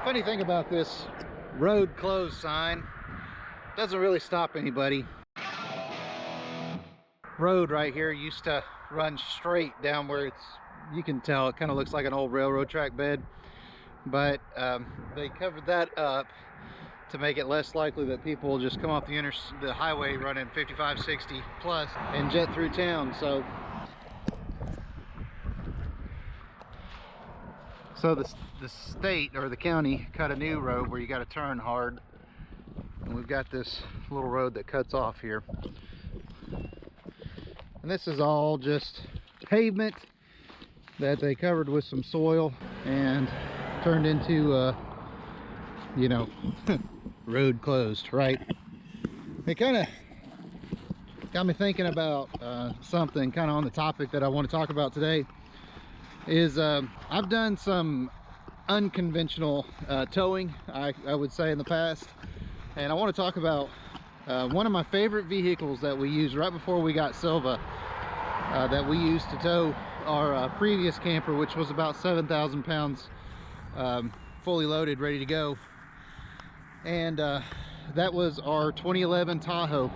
Funny thing about this road closed sign, doesn't really stop anybody. Road right here used to run straight down where you can tell it kind of looks like an old railroad track bed, but they covered that up to make it less likely that people will just come off the highway running 55, 60 plus and jet through town. So the state or the county cut a new road where you got to turn hard, and we've got this little road that cuts off here, and this is all just pavement that they covered with some soil and turned into you know, road closed, right? It kind of got me thinking about something kind of on the topic that I want to talk about today. Is I've done some unconventional towing, I would say, in the past, and I want to talk about one of my favorite vehicles that we used right before we got Silva, that we used to tow our previous camper, which was about 7,000 pounds, fully loaded, ready to go. And that was our 2011 Tahoe.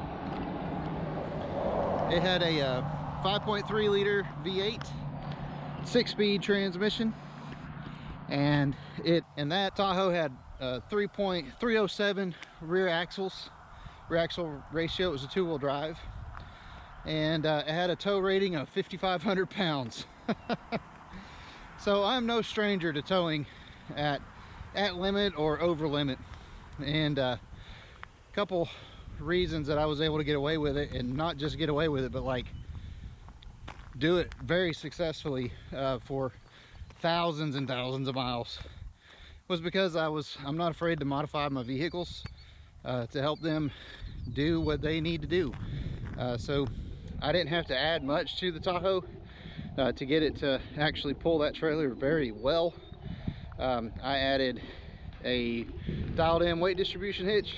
It had a 5.3 liter V8 6-speed transmission, and that Tahoe had 3.307 rear axle ratio. It was a 2-wheel drive, and it had a tow rating of 5,500 pounds. So I'm no stranger to towing at limit or over limit, and a couple reasons that I was able to get away with it, and not just get away with it, but like do it very successfully for thousands and thousands of miles, was because I'm not afraid to modify my vehicles to help them do what they need to do. So I didn't have to add much to the Tahoe to get it to actually pull that trailer very well. I added a dialed in weight distribution hitch,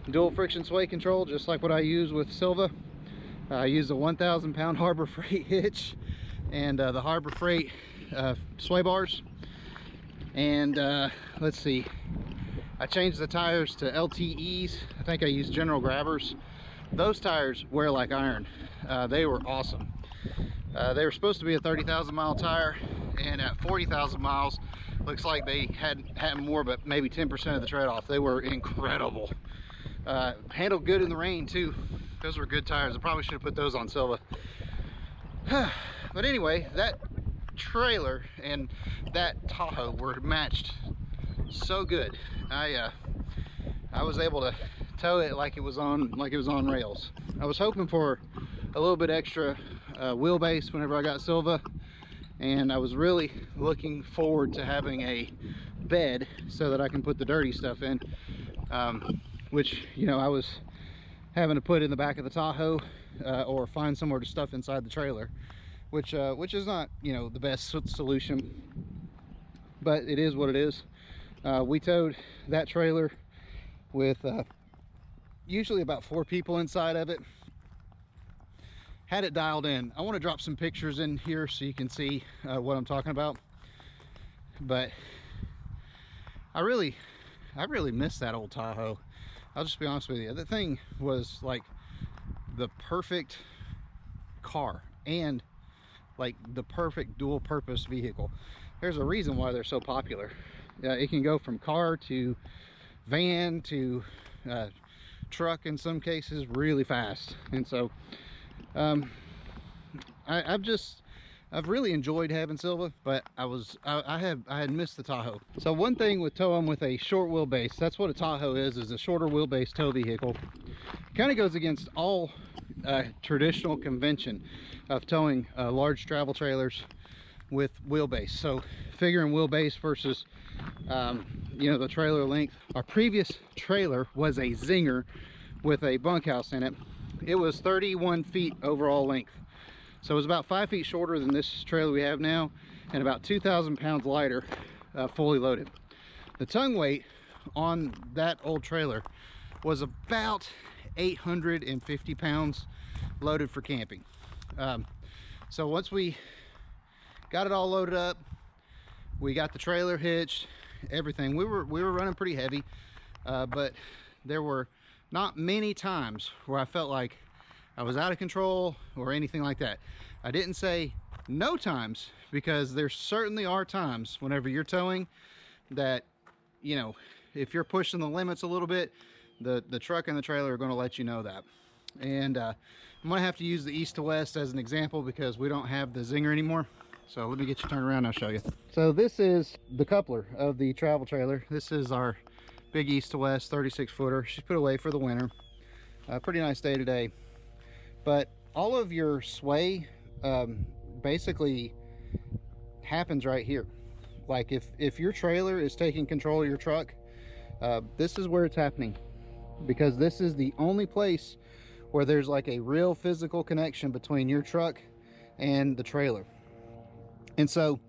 dual friction sway control, just like what I use with Silva. I used a 1,000 pound Harbor Freight hitch and the Harbor Freight sway bars. And let's see, I changed the tires to LTEs. I think I used General Grabbers. Those tires wear like iron. They were awesome. They were supposed to be a 30,000 mile tire, and at 40,000 miles, looks like they had more, but maybe 10% of the tread off. They were incredible. Handled good in the rain too. Those were good tires. I probably should have put those on Silva. But anyway, that trailer and that Tahoe were matched so good. I was able to tow it like it was on rails. I was hoping for a little bit extra wheelbase whenever I got Silva, and I was really looking forward to having a bed so that I can put the dirty stuff in, which, you know, I was having to put in the back of the Tahoe or find somewhere to stuff inside the trailer, which is not, you know, the best solution, but it is what it is. We towed that trailer with usually about 4 people inside of it. Had it dialed in. I want to drop some pictures in here so you can see what I'm talking about, but I really miss that old Tahoe. I'll just be honest with you. The thing was like the perfect car and like the perfect dual purpose vehicle. There's a reason why they're so popular. It can go from car to van to truck in some cases really fast. And so I've really enjoyed having Silva, but I had missed the Tahoe. So one thing with towing with a short wheelbase, that's what a Tahoe is a shorter wheelbase tow vehicle. Kind of goes against all traditional convention of towing large travel trailers with wheelbase. So figuring wheelbase versus you know, the trailer length. Our previous trailer was a Zinger with a bunkhouse in it. It was 31 feet overall length. So it was about 5 feet shorter than this trailer we have now, and about 2,000 pounds lighter, fully loaded. The tongue weight on that old trailer was about 850 pounds loaded for camping. So once we got it all loaded up, we got the trailer hitched, everything. We were running pretty heavy, but there were not many times where I felt like I was out of control or anything like that. I didn't say no times, because there certainly are times whenever you're towing that, you know, if you're pushing the limits a little bit, the truck and the trailer are going to let you know that. And I'm going to have to use the east to west as an example because we don't have the zinger anymore. So let me get you turned around, I'll show you. So this is the coupler of the travel trailer. This is our big east to west 36 footer. She's put away for the winter. Pretty nice day today. But all of your sway basically happens right here. Like if your trailer is taking control of your truck, this is where it's happening, because this is the only place where there's like a real physical connection between your truck and the trailer. And so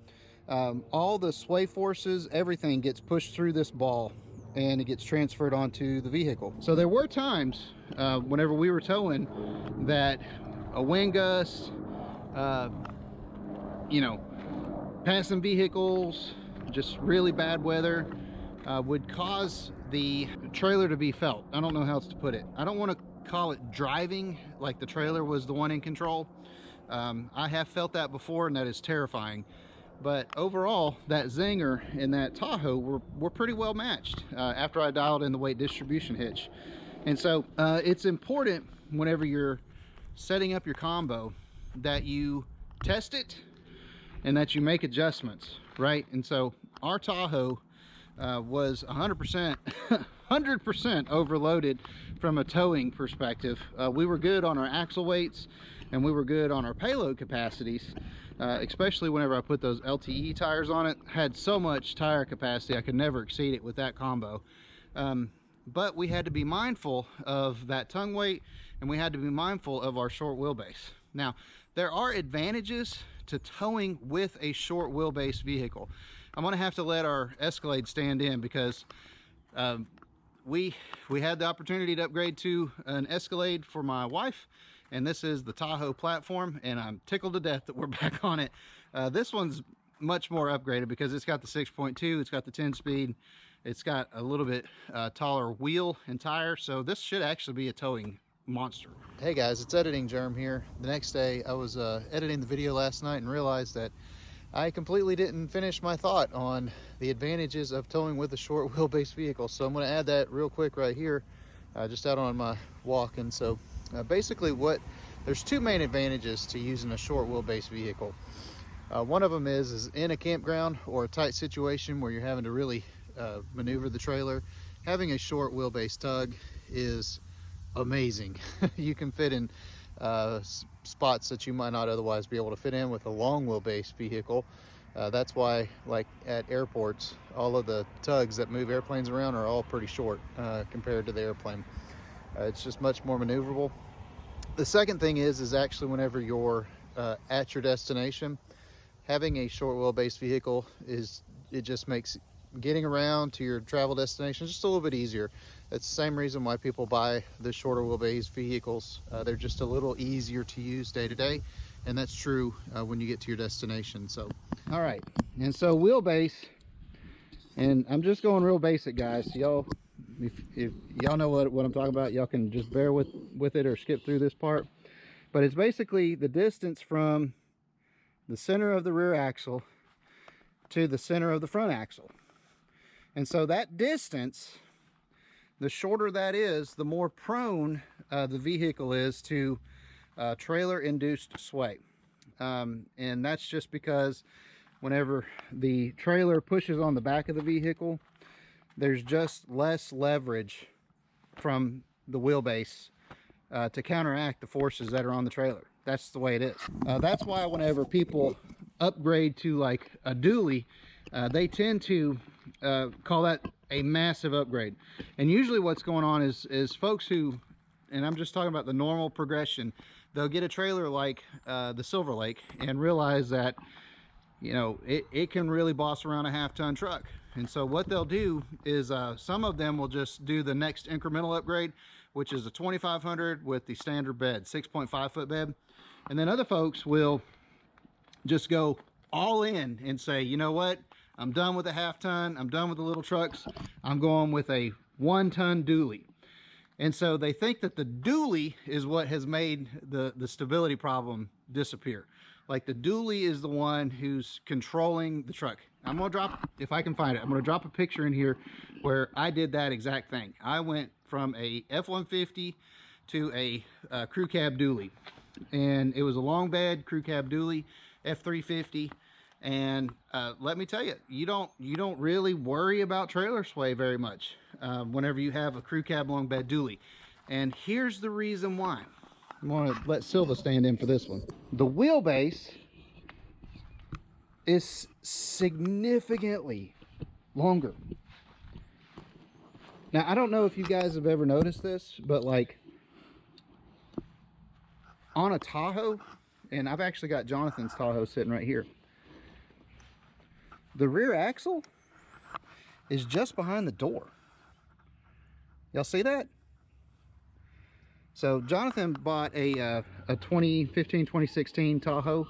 all the sway forces, everything gets pushed through this ball and it gets transferred onto the vehicle. So there were times whenever we were towing that a wind gust, you know, passing vehicles, just really bad weather would cause the trailer to be felt. I don't know how else to put it. I don't want to call it driving like the trailer was the one in control. I have felt that before, and that is terrifying. But overall, that Zinger and that Tahoe were pretty well matched after I dialed in the weight distribution hitch. And so it's important whenever you're setting up your combo that you test it and that you make adjustments, right? And so our Tahoe was 100% 100% overloaded from a towing perspective. We were good on our axle weights and we were good on our payload capacities, especially whenever I put those LTE tires on it. Had so much tire capacity I could never exceed it with that combo. But we had to be mindful of that tongue weight, and we had to be mindful of our short wheelbase. Now, there are advantages to towing with a short wheelbase vehicle. I'm gonna have to let our Escalade stand in because we had the opportunity to upgrade to an Escalade for my wife, and this is the Tahoe platform, and I'm tickled to death that we're back on it. This one's much more upgraded because it's got the 6.2, it's got the 10-speed, it's got a little bit taller wheel and tire, so this should actually be a towing monster. Hey guys, it's Editing Germ here. The next day I was editing the video last night and realized that I completely didn't finish my thought on the advantages of towing with a short wheelbase vehicle. So I'm going to add that real quick right here, just out on my walk. And so basically there's two main advantages to using a short wheelbase vehicle. One of them is in a campground or a tight situation where you're having to really maneuver the trailer. Having a short wheelbase tug is amazing. You can fit in spots that you might not otherwise be able to fit in with a long wheelbase vehicle. That's why, like at airports, all of the tugs that move airplanes around are all pretty short compared to the airplane. It's just much more maneuverable. The second thing is actually whenever you're at your destination, having a short wheelbase vehicle it just makes getting around to your travel destination just a little bit easier. It's the same reason why people buy the shorter wheelbase vehicles. They're just a little easier to use day to day, and that's true when you get to your destination. So, all right, and so wheelbase, and I'm just going real basic, guys. Y'all, if y'all know what I'm talking about, y'all can just bear with it or skip through this part. But it's basically the distance from the center of the rear axle to the center of the front axle. And so that distance, the shorter that is, the more prone the vehicle is to trailer-induced sway. And that's just because whenever the trailer pushes on the back of the vehicle, there's just less leverage from the wheelbase to counteract the forces that are on the trailer. That's the way it is. That's why whenever people upgrade to like a dually, they tend to call that a massive upgrade. And usually what's going on is folks who, and I'm just talking about the normal progression, they'll get a trailer like the Silver Lake and realize that, you know, it can really boss around a half-ton truck. And so what they'll do is some of them will just do the next incremental upgrade, which is a 2500 with the standard bed, 6.5 foot bed. And then other folks will just go all in and say, you know what, I'm done with a half ton. I'm done with the little trucks. I'm going with a 1 ton dually. And so they think that the dually is what has made the stability problem disappear. Like the dually is the one who's controlling the truck. I'm gonna drop, if I can find it, I'm gonna drop a picture in here where I did that exact thing. I went from a F-150 to a crew cab dually. And it was a long bed crew cab dually, F-350. And let me tell you, you don't really worry about trailer sway very much whenever you have a crew cab long bed dually. And here's the reason why. I want to let Silva stand in for this one. The wheelbase is significantly longer. Now, I don't know if you guys have ever noticed this, but like on a Tahoe, and I've actually got Jonathan's Tahoe sitting right here. The rear axle is just behind the door. Y'all see that? So Jonathan bought a 2015, 2016 Tahoe.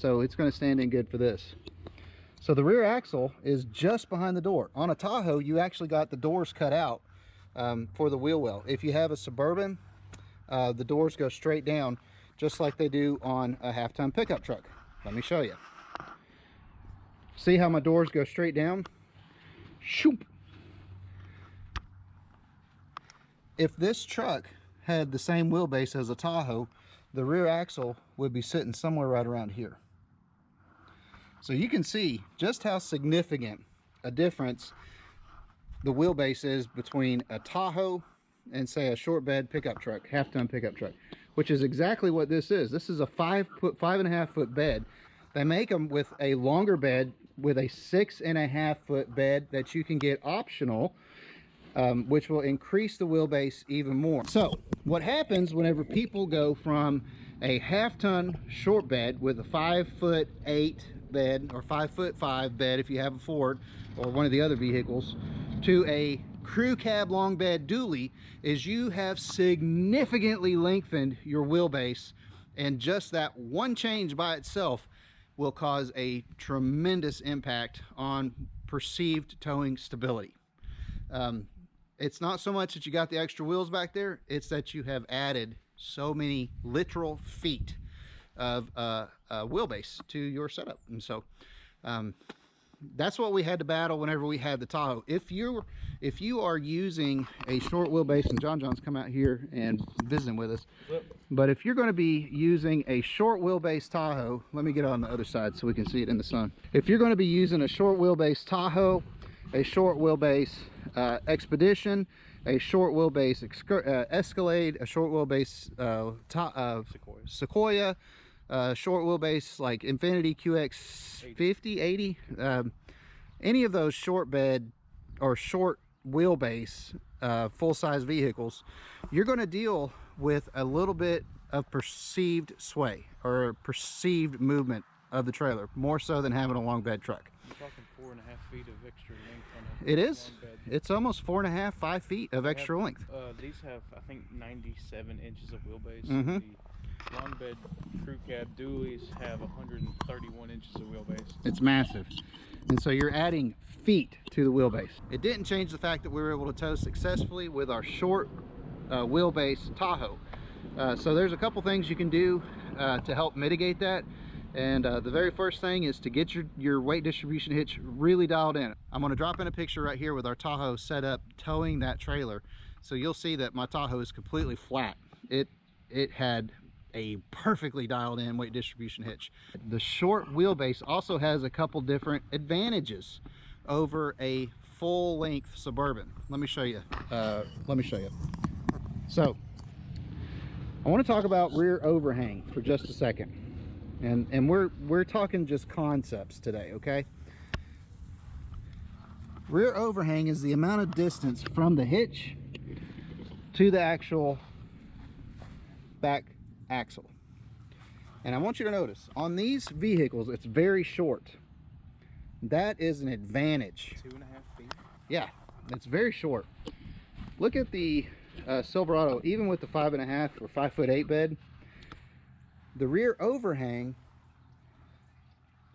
So it's going to stand in good for this. So the rear axle is just behind the door. On a Tahoe, you actually got the doors cut out for the wheel well. If you have a Suburban, the doors go straight down just like they do on a half-ton pickup truck. Let me show you. See how my doors go straight down? Shoop. If this truck had the same wheelbase as a Tahoe, the rear axle would be sitting somewhere right around here. So you can see just how significant a difference the wheelbase is between a Tahoe and say a short bed pickup truck, half-ton pickup truck, which is exactly what this is. This is a 5.5 foot bed. They make them with a longer bed with a 6.5 foot bed that you can get optional, which will increase the wheelbase even more. So what happens whenever people go from a half-ton short bed with a 5'8" bed or 5'5" bed if you have a Ford or one of the other vehicles to a crew cab long bed dually, is you have significantly lengthened your wheelbase, and just that one change by itself will cause a tremendous impact on perceived towing stability. It's not so much that you got the extra wheels back there, it's that you have added so many literal feet of wheelbase to your setup. And so that's what we had to battle whenever we had the Tahoe. If you are using a short wheelbase, and John's come out here and visiting with us, but if you're going to be using a short wheelbase Tahoe, let me get on the other side so we can see it in the sun. If you're going to be using a short wheelbase Tahoe, a short wheelbase Expedition, a short wheelbase Escalade, a short wheelbase Sequoia, short wheelbase like Infinity QX 50, 80, any of those short bed or short wheelbase full-size vehicles, you're going to deal with a little bit of perceived sway or perceived movement of the trailer, more so than having a long bed truck. You're talking 4.5 feet of extra length on a It is. long bed. It's almost 4.5, 5 feet of extra length. These have, I think, 97 inches of wheelbase. Mm-hmm. The long bed crew cab dualies have 131 inches of wheelbase. It's massive. And so you're adding feet to the wheelbase. It didn't change the fact that we were able to tow successfully with our short wheelbase Tahoe. So there's a couple things you can do to help mitigate that. And the very first thing is to get your weight distribution hitch really dialed in. I'm going to drop in a picture right here with our Tahoe set up towing that trailer. So you'll see that my Tahoe is completely flat. It had a perfectly dialed in weight distribution hitch. The short wheelbase also has a couple different advantages over a full length Suburban. Let me show you. So I want to talk about rear overhang for just a second. And we're talking just concepts today, okay? Rear overhang is the amount of distance from the hitch to the actual back axle. And I want you to notice, on these vehicles, it's very short. That is an advantage. 2.5 feet? Yeah, it's very short. Look at the Silverado, even with the 5.5 or 5'8" bed, the rear overhang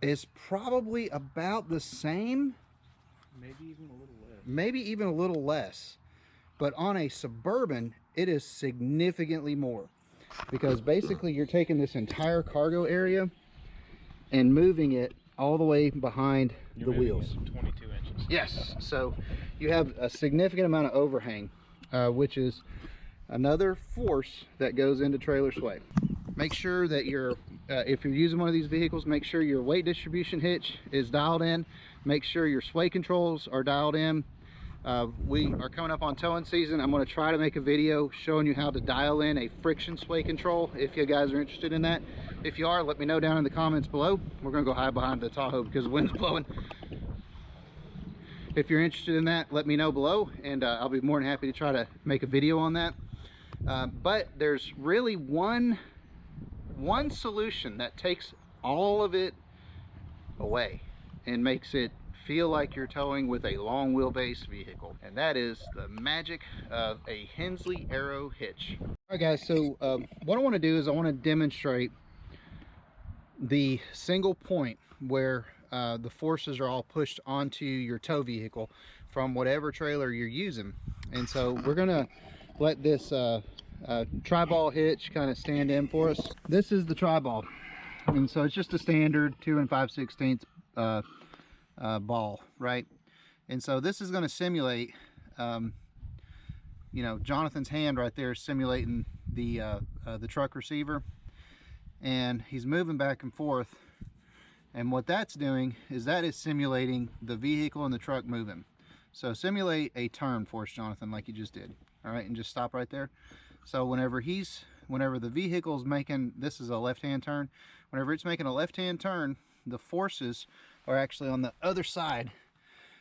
is probably about the same, maybe even a little less. Maybe even a little less. But on a Suburban, it is significantly more, because basically you're taking this entire cargo area and moving it all the way behind the wheels. 22 inches. Yes, so you have a significant amount of overhang, which is another force that goes into trailer sway. Make sure that if you're using one of these vehicles, make sure your weight distribution hitch is dialed in. Make sure your sway controls are dialed in. We are coming up on towing season. I'm going to try to make a video showing you how to dial in a friction sway control if you guys are interested in that. If you are, let me know down in the comments below. We're going to go hide behind the Tahoe because the wind's blowing. If you're interested in that, let me know below, and I'll be more than happy to try to make a video on that. But there's really one solution that takes all of it away and makes it feel like you're towing with a long wheelbase vehicle, and that is the magic of a Hensley Arrow hitch. All right guys, so what I want to do is I want to demonstrate the single point where the forces are all pushed onto your tow vehicle from whatever trailer you're using. And so we're gonna let this tri-ball hitch kind of stand in for us. This is the tri-ball, and so it's just a standard 2 5/16 ball, right? And so this is going to simulate you know, Jonathan's hand right there simulating the truck receiver, and he's moving back and forth, and what that's doing is that is simulating the vehicle and the truck moving. So simulate a turn for us, Jonathan, like you just did. All right, and just stop right there. So whenever the vehicle's making, this is a left-hand turn, whenever it's making a left-hand turn, the forces are actually on the other side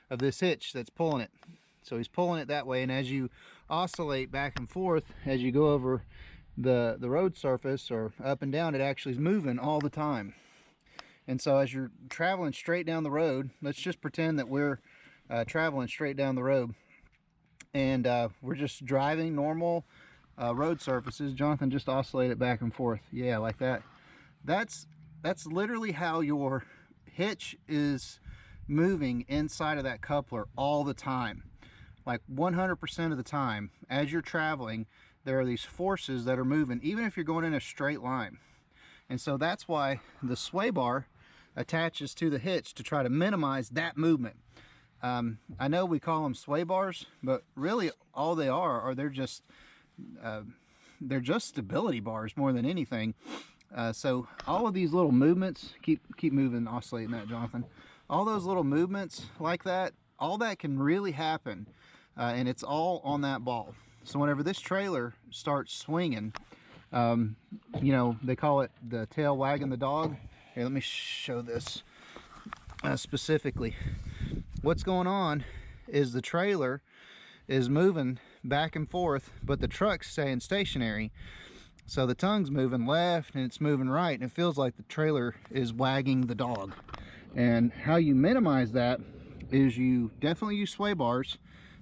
of this hitch that's pulling it. So he's pulling it that way, and as you oscillate back and forth, as you go over the road surface or up and down, it actually is moving all the time. And so as you're traveling straight down the road, let's just pretend that we're traveling straight down the road, and we're just driving normal road surfaces. Jonathan, just oscillate it back and forth. Yeah, like that. That's literally how your hitch is moving inside of that coupler all the time. Like 100% of the time as you're traveling, there are these forces that are moving, even if you're going in a straight line. And so that's why the sway bar attaches to the hitch to try to minimize that movement. I know we call them sway bars, but really all they are they're just stability bars more than anything. So all of these little movements, keep moving, oscillating that, Jonathan. All those little movements like that, all that can really happen, and it's all on that ball. So whenever this trailer starts swinging, you know, they call it the tail wagging the dog. Here, let me show this specifically. What's going on is the trailer is moving back and forth, but the truck's staying stationary. So the tongue's moving left and it's moving right, and it feels like the trailer is wagging the dog. And how you minimize that is you definitely use sway bars,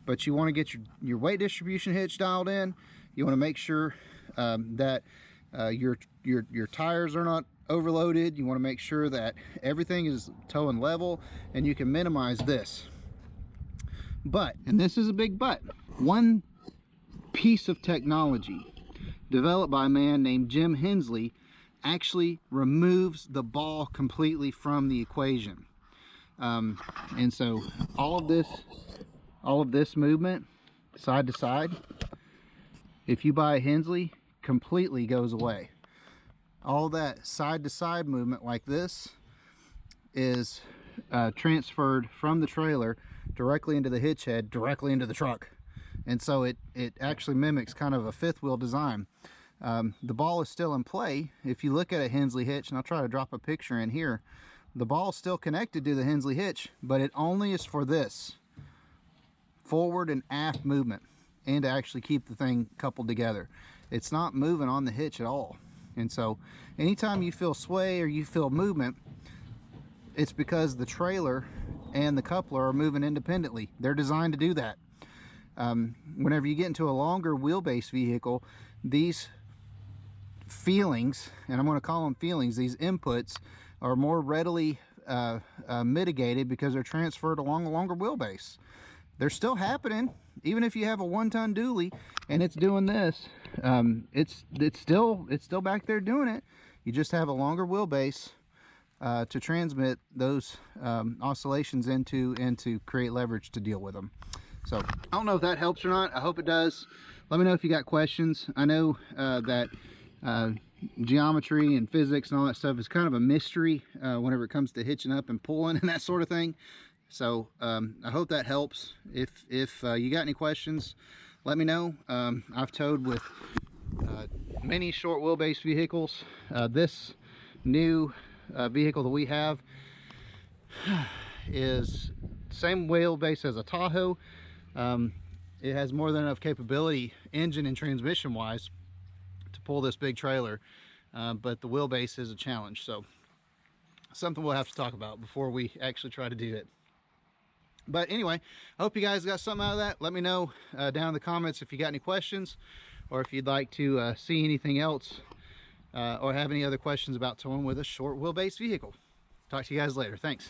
but you want to get your weight distribution hitch dialed in. You want to make sure that your tires are not overloaded. You want to make sure that everything is towing level, and you can minimize this. But, and this is a big but, one piece of technology developed by a man named Jim Hensley actually removes the ball completely from the equation. And so all of this movement side to side, if you buy a Hensley, completely goes away. All that side to side movement like this is transferred from the trailer directly into the hitch head, directly into the truck. And so it actually mimics kind of a fifth wheel design. The ball is still in play. If you look at a Hensley hitch, and I'll try to drop a picture in here, the ball is still connected to the Hensley hitch, but it only is for this forward and aft movement, and to actually keep the thing coupled together. It's not moving on the hitch at all. And so anytime you feel sway or you feel movement, it's because the trailer and the coupler are moving independently. They're designed to do that. Whenever you get into a longer wheelbase vehicle, these feelings, and I'm going to call them feelings, these inputs are more readily mitigated because they're transferred along a longer wheelbase. They're still happening, even if you have a 1-ton dually and it's doing this. It's still back there doing it. You just have a longer wheelbase to transmit those oscillations into and to create leverage to deal with them. So I don't know if that helps or not. I hope it does. Let me know if you got questions. I know that geometry and physics and all that stuff is kind of a mystery whenever it comes to hitching up and pulling and that sort of thing. So I hope that helps. If you got any questions, let me know. I've towed with many short wheelbase vehicles. This new vehicle that we have is same wheelbase as a Tahoe. It has more than enough capability, engine and transmission wise, to pull this big trailer, but the wheelbase is a challenge. So something we'll have to talk about before we actually try to do it. But anyway, I hope you guys got something out of that. Let me know down in the comments if you got any questions, or if you'd like to see anything else, or have any other questions about towing with a short wheelbase vehicle. Talk to you guys later. Thanks.